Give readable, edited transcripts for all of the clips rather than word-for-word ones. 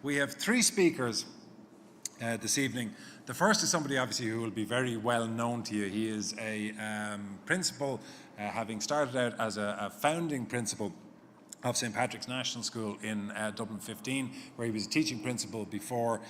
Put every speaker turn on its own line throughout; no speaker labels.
We have three speakers this evening. The first is somebody obviously who will be very well known to you. He is a principal, having started out as a founding principal of St. Patrick's National School in Dublin 15, where he was a teaching principal before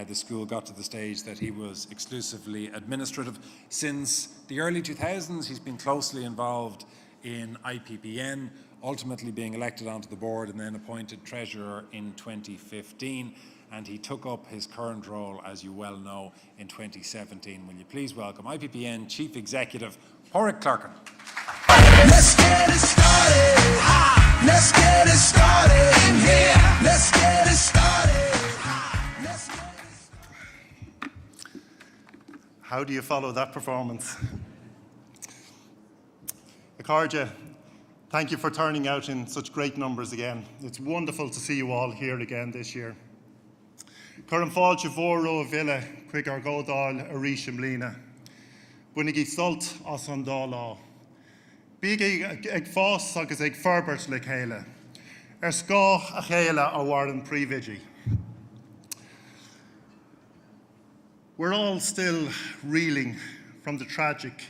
the school got to the stage that he was exclusively administrative. Since the early 2000s, he's been closely involved in IPPN, ultimately being elected onto the board and then appointed treasurer in 2015. And he took up his current role, as you well know, in 2017. Will you please welcome IPPN Chief Executive, Clerkin.
Let's get it started. Let's get it started in here. Let's get it started. Let's get it started.
How do you follow that performance? Acarja, thank you for turning out in such great numbers again. It's wonderful to see you all here again this year. Curran fáilte mhór ó bhile chuig ar ggódáil a rís mlíne. Bunig í sult as an dá lá. Bíg ag fás agus ag ferbert le chéile. Scá a chéile a bhharan príomhidí. We're all still reeling from the tragic,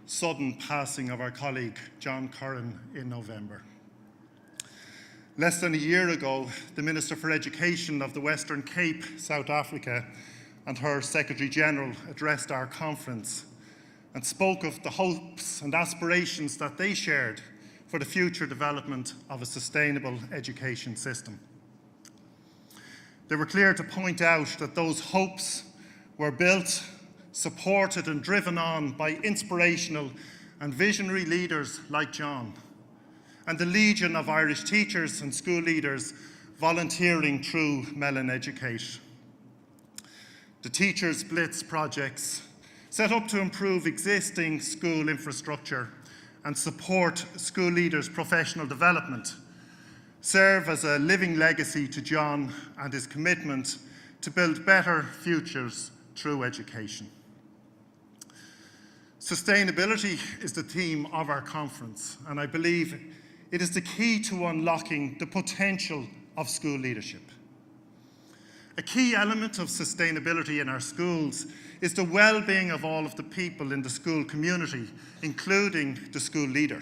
sudden passing of our colleague John Curran in November. Less than a year ago, the Minister for Education of the Western Cape, South Africa, and her Secretary-General addressed our conference and spoke of the hopes and aspirations that they shared for the future development of a sustainable education system. They were clear to point out that those hopes were built, supported and driven on by inspirational and visionary leaders like John, and the legion of Irish teachers and school leaders volunteering through Mellon Educate. The Teachers Blitz projects, set up to improve existing school infrastructure and support school leaders' professional development, serve as a living legacy to John and his commitment to build better futures through education. Sustainability is the theme of our conference, and I believe it is the key to unlocking the potential of school leadership. A key element of sustainability in our schools is the well-being of all of the people in the school community, including the school leader.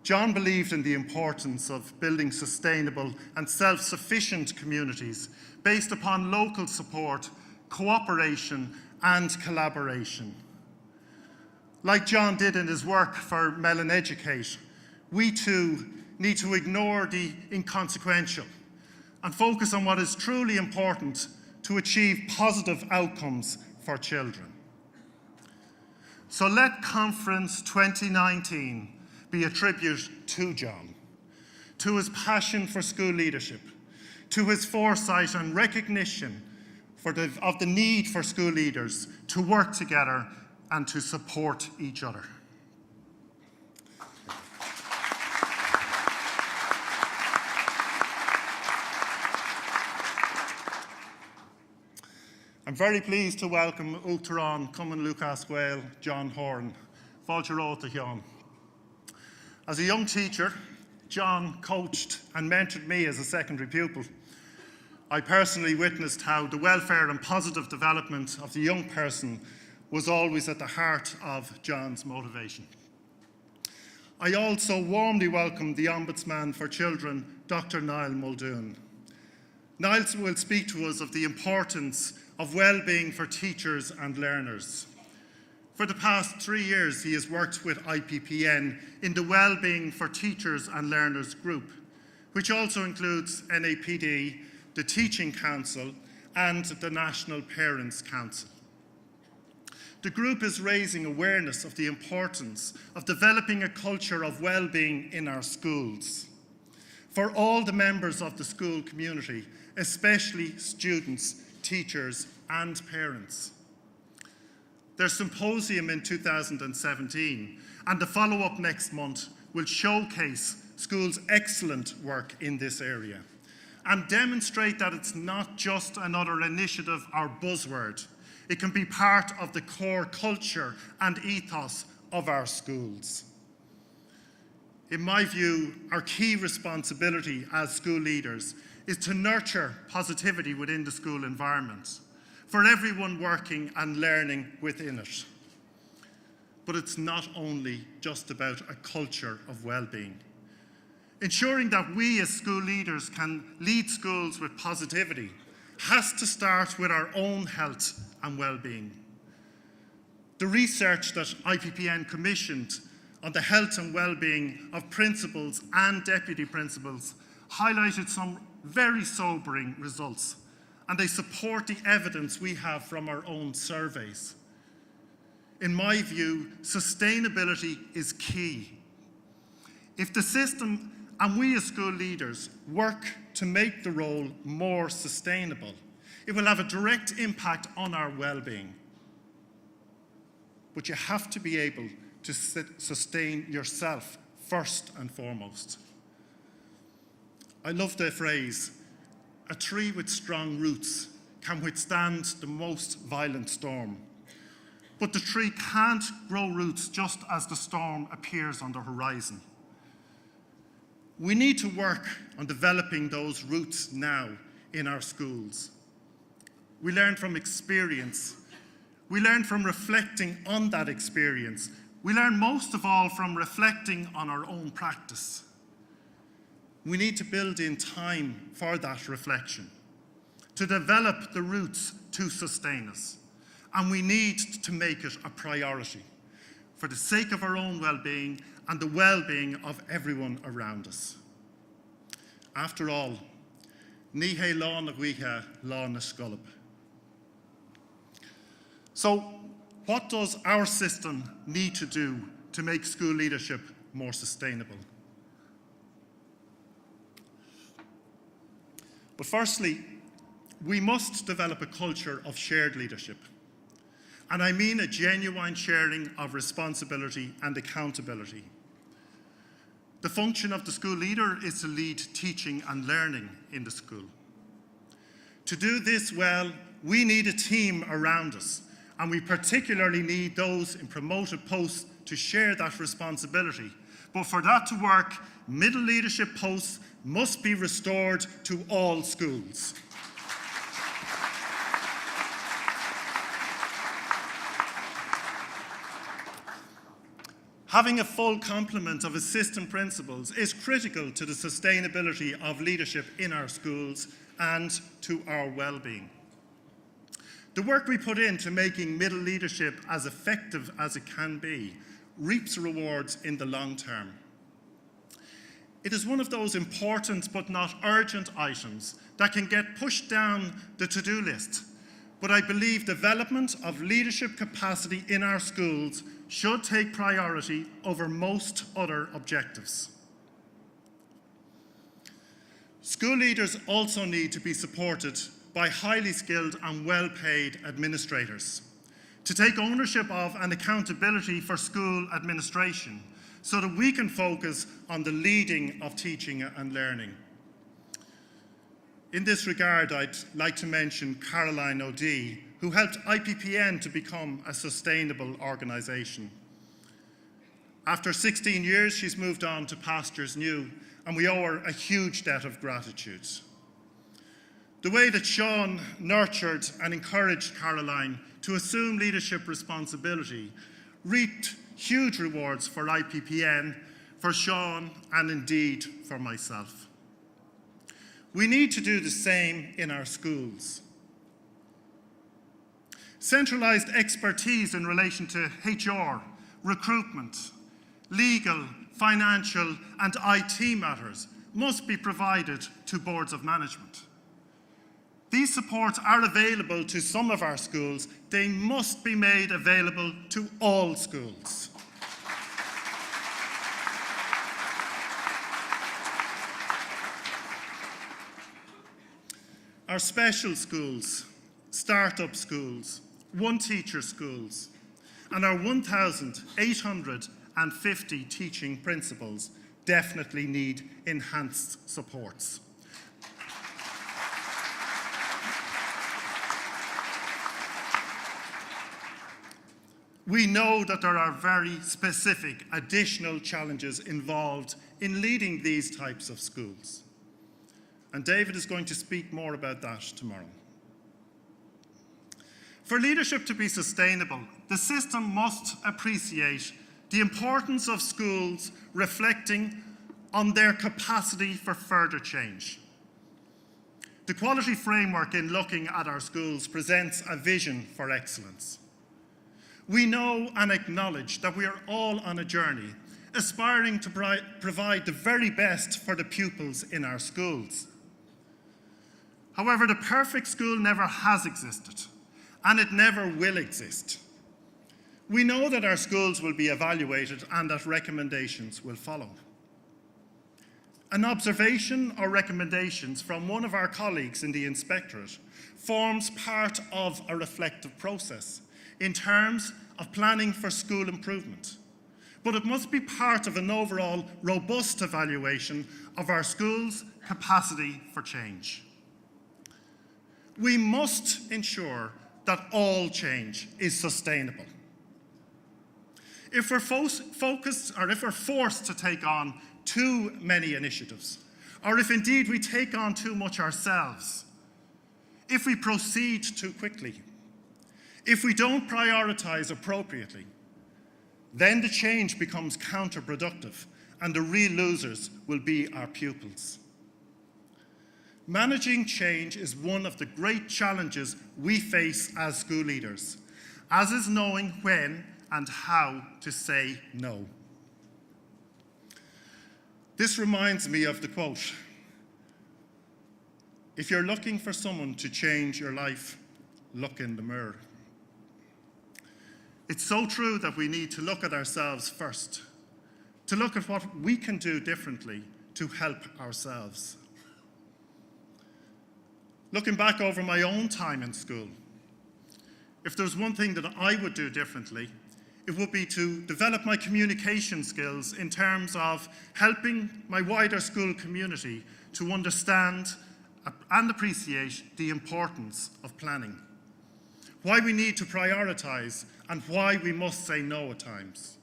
John believed in the importance of building sustainable and self-sufficient communities based upon local support, cooperation, and collaboration. Like John did in his work for Mellon Educate, we too need to ignore the inconsequential and focus on what is truly important to achieve positive outcomes for children. So let Conference 2019 be a tribute to John, to his passion for school leadership, to his foresight and recognition of the need for school leaders to work together and to support each other. I'm very pleased to welcome Uachtarán Cumann Lucas Gael, John Horn. Fáilte róta John. As a young teacher, John coached and mentored me as a secondary pupil. I personally witnessed how the welfare and positive development of the young person was always at the heart of John's motivation. I also warmly welcome the Ombudsman for Children, Dr. Niall Muldoon. Niall will speak to us of the importance of well-being for teachers and learners. For the past 3 years, he has worked with IPPN in the Well-being for Teachers and Learners group, which also includes NAPD, the Teaching Council, and the National Parents Council. The group is raising awareness of the importance of developing a culture of well-being in our schools for all the members of the school community, especially students, teachers, and parents. Their symposium in 2017 and the follow-up next month will showcase schools' excellent work in this area and demonstrate that it's not just another initiative or buzzword. It can be part of the core culture and ethos of our schools. in my view, our key responsibility as school leaders is to nurture positivity within the school environment for everyone working and learning within it. But it's not only just about a culture of well-being. Ensuring that we as school leaders can lead schools with positivity has to start with our own health and well-being. The research that IPPN commissioned on the health and well-being of principals and deputy principals highlighted some very sobering results, and they support the evidence we have from our own surveys. In my view, sustainability is key. If the system and we as school leaders work to make the role more sustainable, it will have a direct impact on our well-being. But you have to be able to sustain yourself first and foremost. I love the phrase, a tree with strong roots can withstand the most violent storm. But the tree can't grow roots just as the storm appears on the horizon. We need to work on developing those roots now in our schools. We learn from experience. We learn from reflecting on that experience. We learn most of all from reflecting on our own practice. We need to build in time for that reflection, to develop the roots to sustain us. And we need to make it a priority for the sake of our own well-being and the well-being of everyone around us. After all, ní hé lá na ghuithe, lá na scoilb. So, what does our system need to do to make school leadership more sustainable? But firstly, we must develop a culture of shared leadership. And I mean a genuine sharing of responsibility and accountability. The function of the school leader is to lead teaching and learning in the school. To do this well, we need a team around us, and we particularly need those in promoted posts to share that responsibility. But for that to work, middle leadership posts must be restored to all schools. Having a full complement of assistant principals is critical to the sustainability of leadership in our schools and to our well-being. The work we put into making middle leadership as effective as it can be reaps rewards in the long term. It is one of those important but not urgent items that can get pushed down the to-do list. But I believe development of leadership capacity in our schools should take priority over most other objectives. School leaders also need to be supported by highly skilled and well-paid administrators to take ownership of and accountability for school administration so that we can focus on the leading of teaching and learning. In this regard, I'd like to mention Caroline O'Dea, who helped IPPN to become a sustainable organisation. After 16 years, she's moved on to pastures new, and we owe her a huge debt of gratitude. The way that Sean nurtured and encouraged Caroline to assume leadership responsibility reaped huge rewards for IPPN, for Sean, and indeed for myself. We need to do the same in our schools. Centralised expertise in relation to HR, recruitment, legal, financial, and IT matters must be provided to boards of management. These supports are available to some of our schools. They must be made available to all schools. Our special schools, start-up schools, one-teacher schools, and our 1,850 teaching principals definitely need enhanced supports. We know that there are very specific additional challenges involved in leading these types of schools. And David is going to speak more about that tomorrow. For leadership to be sustainable, the system must appreciate the importance of schools reflecting on their capacity for further change. The quality framework in looking at our schools presents a vision for excellence. We know and acknowledge that we are all on a journey, aspiring to provide the very best for the pupils in our schools. However, the perfect school never has existed, and it never will exist. We know that our schools will be evaluated and that recommendations will follow. An observation or recommendations from one of our colleagues in the inspectorate forms part of a reflective process in terms of planning for school improvement. But it must be part of an overall robust evaluation of our schools' capacity for change. We must ensure that all change is sustainable. If we're focused, or if we're forced to take on too many initiatives, or if indeed we take on too much ourselves, if we proceed too quickly, if we don't prioritize appropriately, then the change becomes counterproductive and the real losers will be our pupils. Managing change is one of the great challenges we face as school leaders, as is knowing when and how to say no. This reminds me of the quote, "If you're looking for someone to change your life, look in the mirror." It's so true that we need to look at ourselves first, to look at what we can do differently to help ourselves. Looking back over my own time in school, if there's one thing that I would do differently, it would be to develop my communication skills in terms of helping my wider school community to understand and appreciate the importance of planning, why we need to prioritize, and why we must say no at times.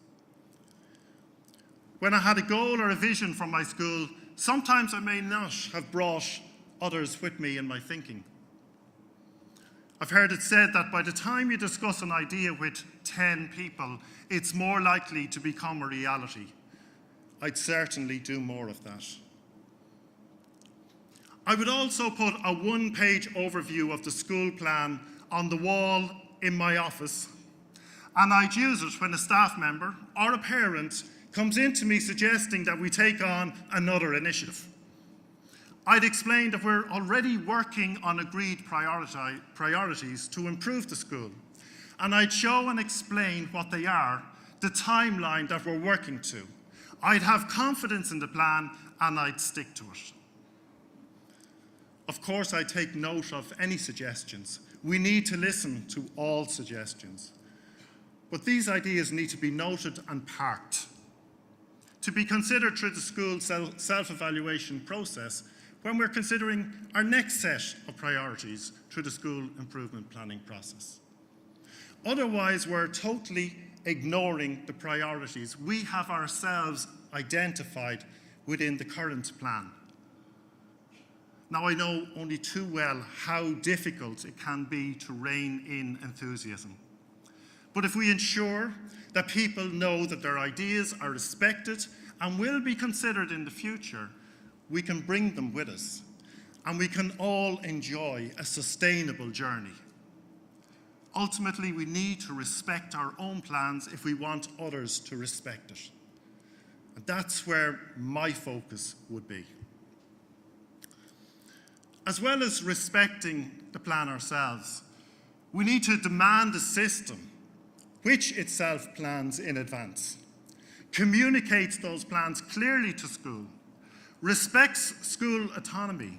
When I had a goal or a vision for my school, sometimes I may not have brought others with me in my thinking. I've heard it said that by the time you discuss an idea with 10 people, it's more likely to become a reality. I'd certainly do more of that. I would also put a one-page overview of the school plan on the wall in my office, and I'd use it when a staff member or a parent comes in to me suggesting that we take on another initiative. I'd explain that we're already working on agreed priorities to improve the school, and I'd show and explain what they are, the timeline that we're working to. I'd have confidence in the plan and I'd stick to it. Of course, I take note of any suggestions. We need to listen to all suggestions. But these ideas need to be noted and parked, to be considered through the school self-evaluation process when we're considering our next set of priorities through the school improvement planning process. Otherwise, we're totally ignoring the priorities we have ourselves identified within the current plan. Now, I know only too well how difficult it can be to rein in enthusiasm. But if we ensure that people know that their ideas are respected and will be considered in the future, we can bring them with us, and we can all enjoy a sustainable journey. Ultimately, we need to respect our own plans if we want others to respect it. And that's where my focus would be. As well as respecting the plan ourselves, we need to demand a system which itself plans in advance, communicates those plans clearly to school, respects school autonomy,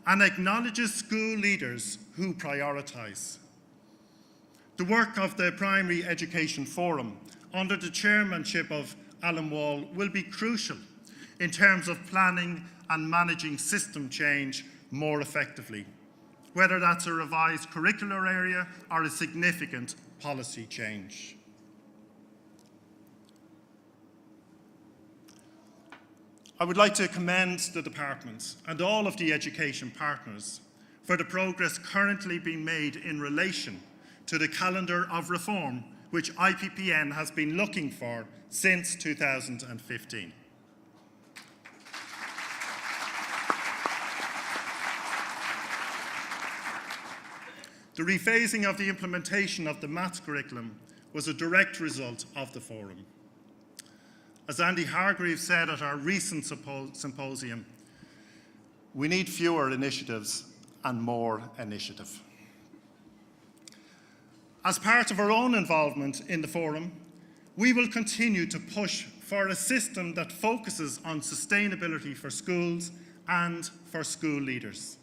and acknowledges school leaders who prioritise. The work of the Primary Education Forum, under the chairmanship of Alan Wall, will be crucial in terms of planning and managing system change more effectively, whether that's a revised curricular area or a significant policy change. I would like to commend the department and all of the education partners for the progress currently being made in relation to the calendar of reform which IPPN has been looking for since 2015. The rephasing of the implementation of the maths curriculum was a direct result of the forum. As Andy Hargreaves said at our recent symposium, we need fewer initiatives and more initiative. As part of our own involvement in the forum, we will continue to push for a system that focuses on sustainability for schools and for school leaders.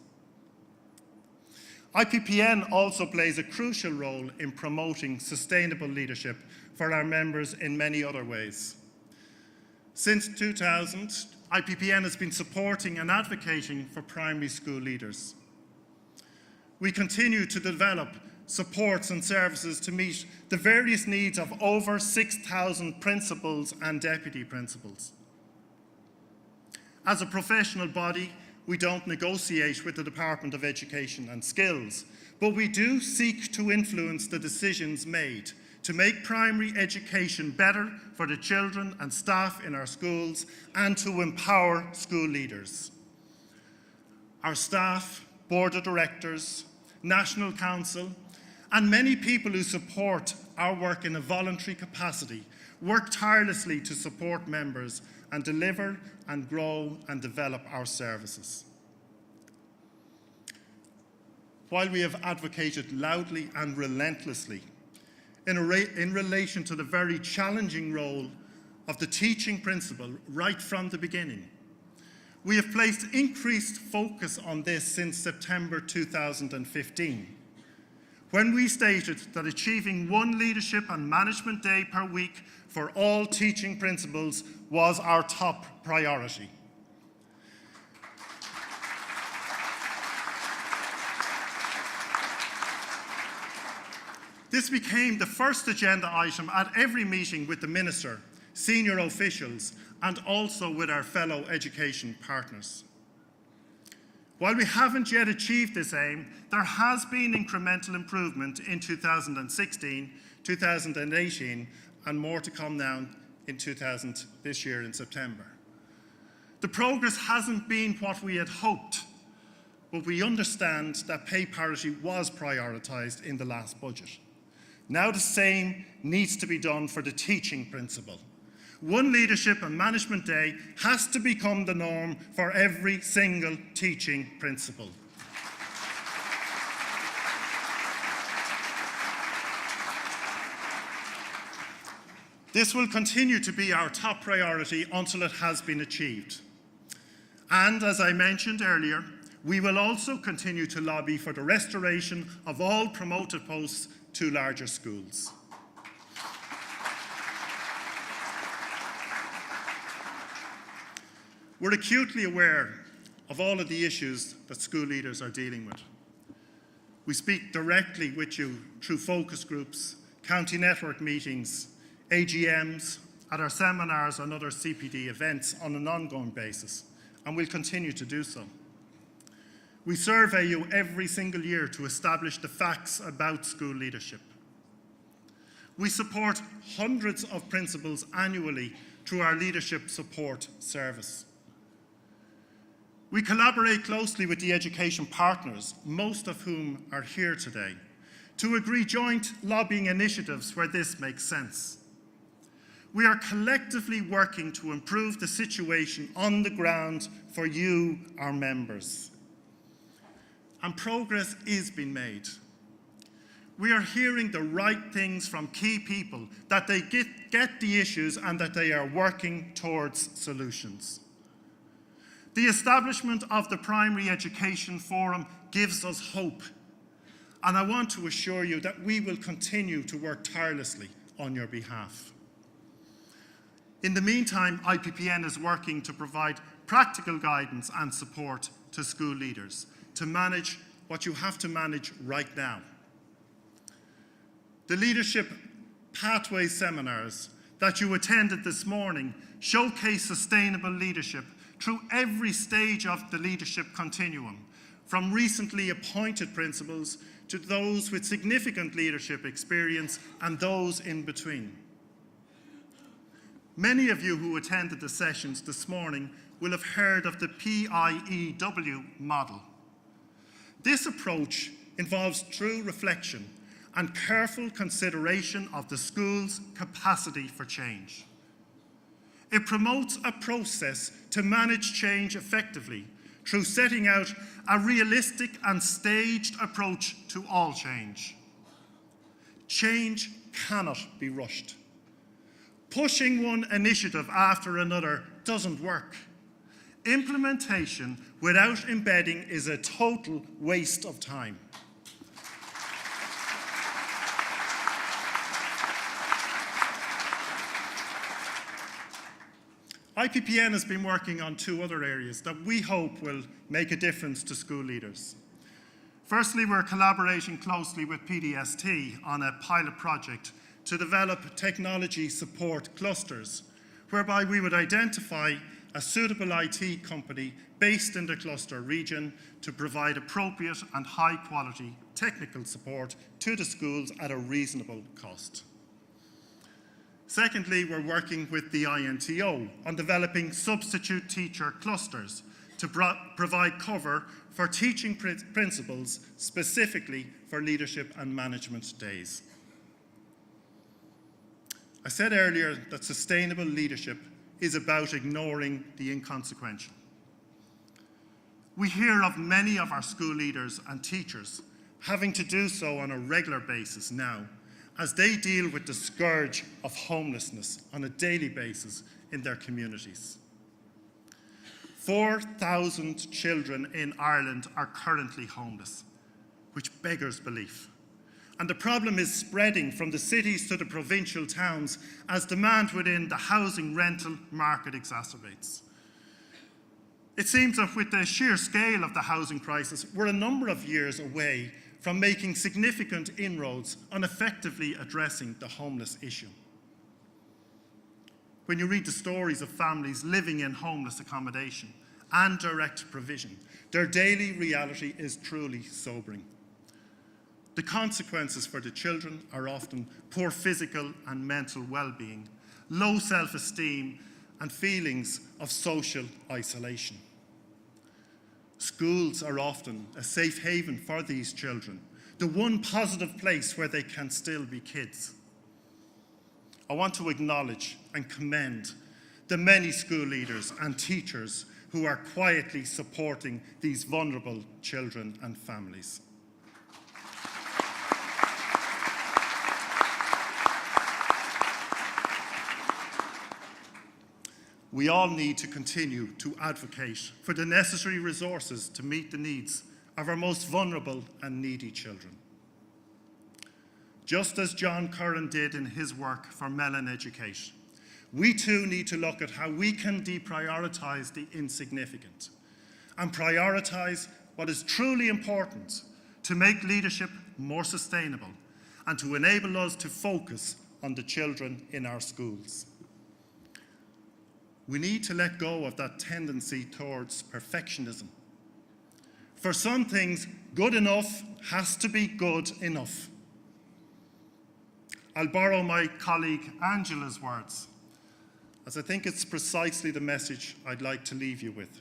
IPPN also plays a crucial role in promoting sustainable leadership for our members in many other ways. Since 2000, IPPN has been supporting and advocating for primary school leaders. We continue to develop supports and services to meet the various needs of over 6,000 principals and deputy principals. As a professional body, we don't negotiate with the Department of Education and Skills, but we do seek to influence the decisions made to make primary education better for the children and staff in our schools and to empower school leaders. Our staff, board of directors, National Council, and many people who support our work in a voluntary capacity work tirelessly to support members and deliver and grow and develop our services. While we have advocated loudly and relentlessly in relation to the very challenging role of the teaching principal right from the beginning, we have placed increased focus on this since September 2015, when we stated that achieving one leadership and management day per week for all teaching principals was our top priority. This became the first agenda item at every meeting with the Minister, senior officials, and also with our fellow education partners. While we haven't yet achieved this aim, there has been incremental improvement in 2016, 2018, and more to come now in this year in September. The progress hasn't been what we had hoped, but we understand that pay parity was prioritised in the last budget. Now the same needs to be done for the teaching principal. One leadership and management day has to become the norm for every single teaching principal. This will continue to be our top priority until it has been achieved. And as I mentioned earlier, we will also continue to lobby for the restoration of all promoted posts to larger schools. We're acutely aware of all of the issues that school leaders are dealing with. We speak directly with you through focus groups, county network meetings, AGMs, at our seminars and other CPD events on an ongoing basis, and we'll continue to do so. We survey you every single year to establish the facts about school leadership. We support hundreds of principals annually through our leadership support service. We collaborate closely with the education partners, most of whom are here today, to agree joint lobbying initiatives where this makes sense. We are collectively working to improve the situation on the ground for you, our members. And progress is being made. We are hearing the right things from key people, that they get the issues and that they are working towards solutions. The establishment of the Primary Education Forum gives us hope, and I want to assure you that we will continue to work tirelessly on your behalf. In the meantime, IPPN is working to provide practical guidance and support to school leaders to manage what you have to manage right now. The Leadership Pathways seminars that you attended this morning showcase sustainable leadership through every stage of the leadership continuum, from recently appointed principals to those with significant leadership experience and those in between. Many of you who attended the sessions this morning will have heard of the PIEW model. This approach involves true reflection and careful consideration of the school's capacity for change. It promotes a process to manage change effectively through setting out a realistic and staged approach to all change. Change cannot be rushed. Pushing one initiative after another doesn't work. Implementation without embedding is a total waste of time. IPPN has been working on two other areas that we hope will make a difference to school leaders. Firstly, we're collaborating closely with PDST on a pilot project to develop technology support clusters, whereby we would identify a suitable IT company based in the cluster region to provide appropriate and high-quality technical support to the schools at a reasonable cost. Secondly, we're working with the INTO on developing substitute teacher clusters to provide cover for teaching principals specifically for leadership and management days. I said earlier that sustainable leadership is about ignoring the inconsequential. We hear of many of our school leaders and teachers having to do so on a regular basis now, as they deal with the scourge of homelessness on a daily basis in their communities. 4,000 children in Ireland are currently homeless, which beggars belief. And the problem is spreading from the cities to the provincial towns as demand within the housing rental market exacerbates. It seems that with the sheer scale of the housing crisis, we're a number of years away from making significant inroads on effectively addressing the homeless issue. When you read the stories of families living in homeless accommodation and direct provision, their daily reality is truly sobering. The consequences for the children are often poor physical and mental well-being, low self-esteem, and feelings of social isolation. Schools are often a safe haven for these children, the one positive place where they can still be kids. I want to acknowledge and commend the many school leaders and teachers who are quietly supporting these vulnerable children and families. We all need to continue to advocate for the necessary resources to meet the needs of our most vulnerable and needy children. Just as John Curran did in his work for Mellon Educate, we too need to look at how we can deprioritise the insignificant and prioritise what is truly important to make leadership more sustainable and to enable us to focus on the children in our schools. We need to let go of that tendency towards perfectionism. For some things, good enough has to be good enough. I'll borrow my colleague Angela's words, as I think it's precisely the message I'd like to leave you with.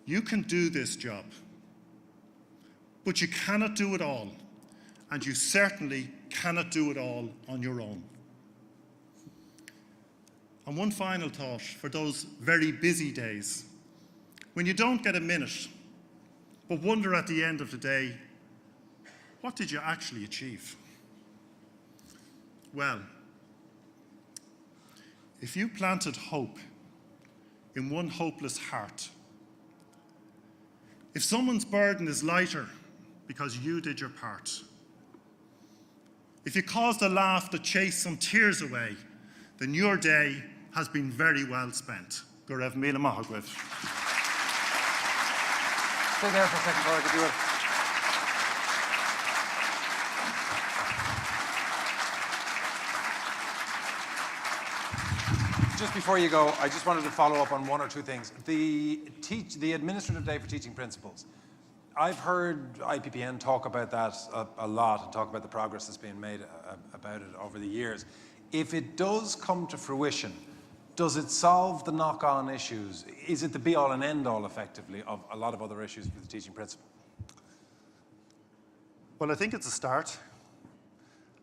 You can do this job, but you cannot do it all, and you certainly cannot do it all on your own. And one final thought for those very busy days, when you don't get a minute, but wonder at the end of the day, what did you actually achieve? Well, if you planted hope in one hopeless heart, if someone's burden is lighter because you did your part, if you caused a laugh to chase some tears away, then your day has been very well spent. Go raibh míle maith agaibh.
Stay there for a second, Tarek, if you will.
Just before you go, I just wanted to follow up on one or two things. The Administrative Day for Teaching Principals. I've heard IPPN talk about that a lot and talk about the progress that's being made about it over the years. If it does come to fruition, does it solve the knock-on issues? Is it the be-all and end-all, effectively, of a lot of other issues with the teaching principal?
Well, I think it's a start.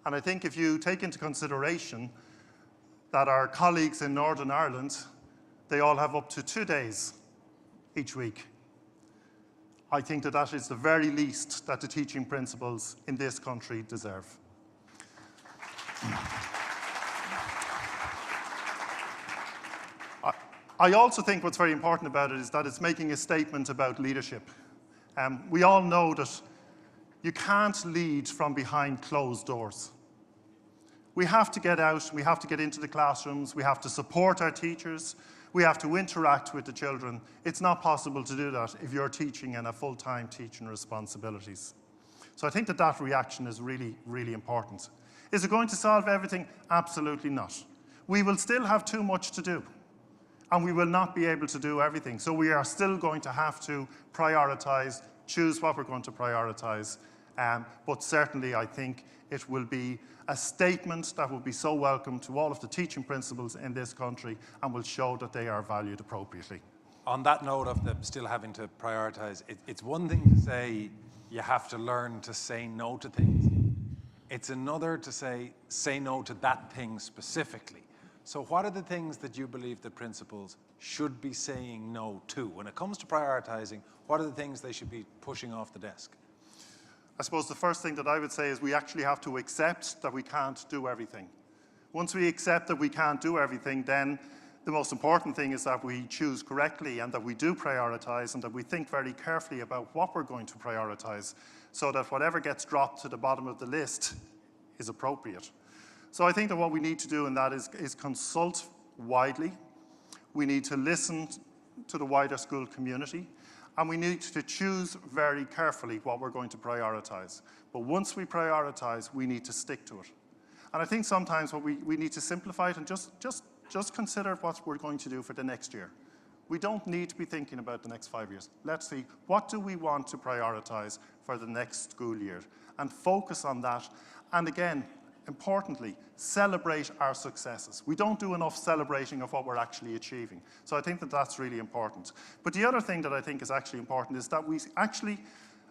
And I think if you take into consideration that our colleagues in Northern Ireland, they all have up to 2 days each week. I think that that is the very least that the teaching principals in this country deserve. I also think what's very important about it is that it's making a statement about leadership. We all know that you can't lead from behind closed doors. We have to get out, we have to get into the classrooms, we have to support our teachers, we have to interact with the children. It's not possible to do that if you're teaching and have full-time teaching responsibilities. So I think that that reaction is really, really important. Is it going to solve everything? Absolutely not. We will still have too much to do, and we will not be able to do everything. So we are still going to have to prioritize, choose what we're going to prioritize. But certainly I think it will be a statement that will be so welcome to all of the teaching principals in this country and will show that they are valued appropriately.
On that note of them still having to prioritise, it's one thing to say you have to learn to say no to things. It's another to say no to that thing specifically. So what are the things that you believe that principals should be saying no to? When it comes to prioritising, what are the things they should be pushing off the desk?
I suppose the first thing that I would say is we actually have to accept that we can't do everything. Once we accept that we can't do everything, then the most important thing is that we choose correctly and that we do prioritise and that we think very carefully about what we're going to prioritise so that whatever gets dropped to the bottom of the list is appropriate. So I think that what we need to do in that is consult widely. We need to listen to the wider school community. And we need to choose very carefully what we're going to prioritise. But once we prioritise, we need to stick to it. And I think sometimes what we need to simplify it and just consider what we're going to do for the next year. We don't need to be thinking about the next 5 years. Let's see, what do we want to prioritise for the next school year? And focus on that. And again, importantly, celebrate our successes. We don't do enough celebrating of what we're actually achieving. So I think that that's really important. But the other thing that I think is actually important is that we actually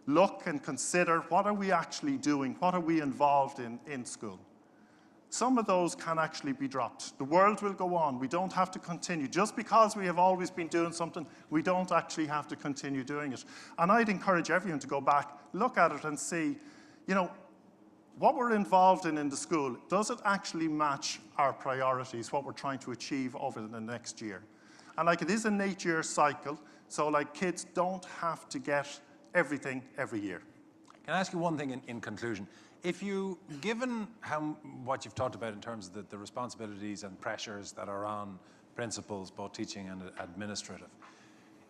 look and consider what are we actually doing, what are we involved in school. Some of those can actually be dropped. The world will go on. We don't have to continue. Just because we have always been doing something, we don't actually have to continue doing it. And I'd encourage everyone to go back, look at it and see, you know, what we're involved in the school, does it actually match our priorities, what we're trying to achieve over the next year? And like it is an 8-year cycle, so like kids don't have to get everything every year.
Can I ask you one thing in conclusion? If you, given what you've talked about in terms of the responsibilities and pressures that are on principals, both teaching and administrative,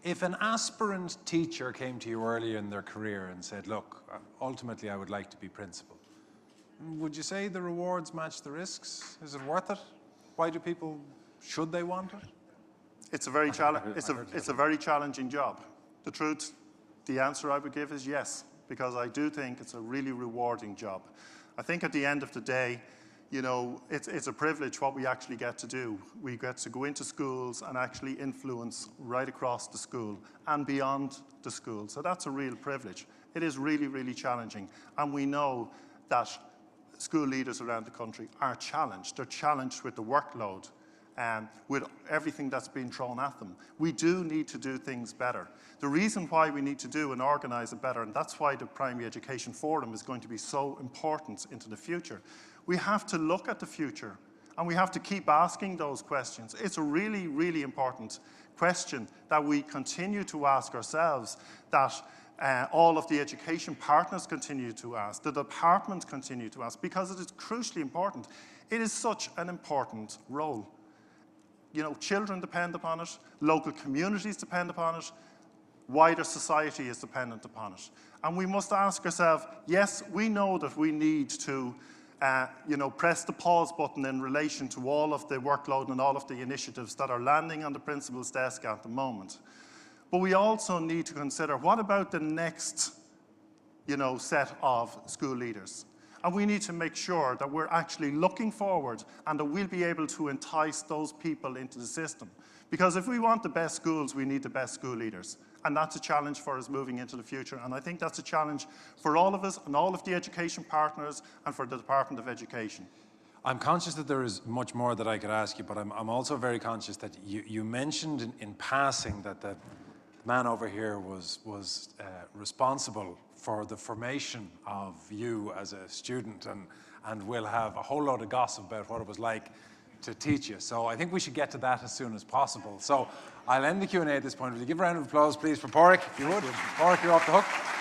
if an aspirant teacher came to you earlier in their career and said, look, ultimately I would like to be principal, would you say the rewards match the risks? Is it worth it? Why do people, should they want it?
It's a very challenging job. The truth, the answer I would give is yes, because I do think it's a really rewarding job. I think at the end of the day, you know, it's a privilege what we actually get to do. We get to go into schools and actually influence right across the school and beyond the school. So that's a real privilege. It is really, really challenging. And we know that school leaders around the country are challenged. They're challenged with the workload and with everything that's being thrown at them. We do need to do things better. The reason why we need to do and organise it better, and that's why the Primary Education Forum is going to be so important into the future. We have to look at the future and we have to keep asking those questions. It's a really, really important question that we continue to ask ourselves, that all of the education partners continue to ask, the departments continue to ask, because it is crucially important. It is such an important role. You know, children depend upon it, local communities depend upon it, wider society is dependent upon it. And we must ask ourselves, yes, we know that we need to press the pause button in relation to all of the workload and all of the initiatives that are landing on the principal's desk at the moment. But we also need to consider, what about the next, set of school leaders? And we need to make sure that we're actually looking forward and that we'll be able to entice those people into the system. Because if we want the best schools, we need the best school leaders. And that's a challenge for us moving into the future. And I think that's a challenge for all of us and all of the education partners and for the Department of Education.
I'm conscious that there is much more that I could ask you, but I'm also very conscious that you mentioned in passing that the man over here was responsible for the formation of you as a student, and we'll have a whole load of gossip about what it was like to teach you. So I think we should get to that as soon as possible. So I'll end the Q&A at this point. Will you give a round of applause, please, for Pádraig, if you would? Pádraig, you're off the hook.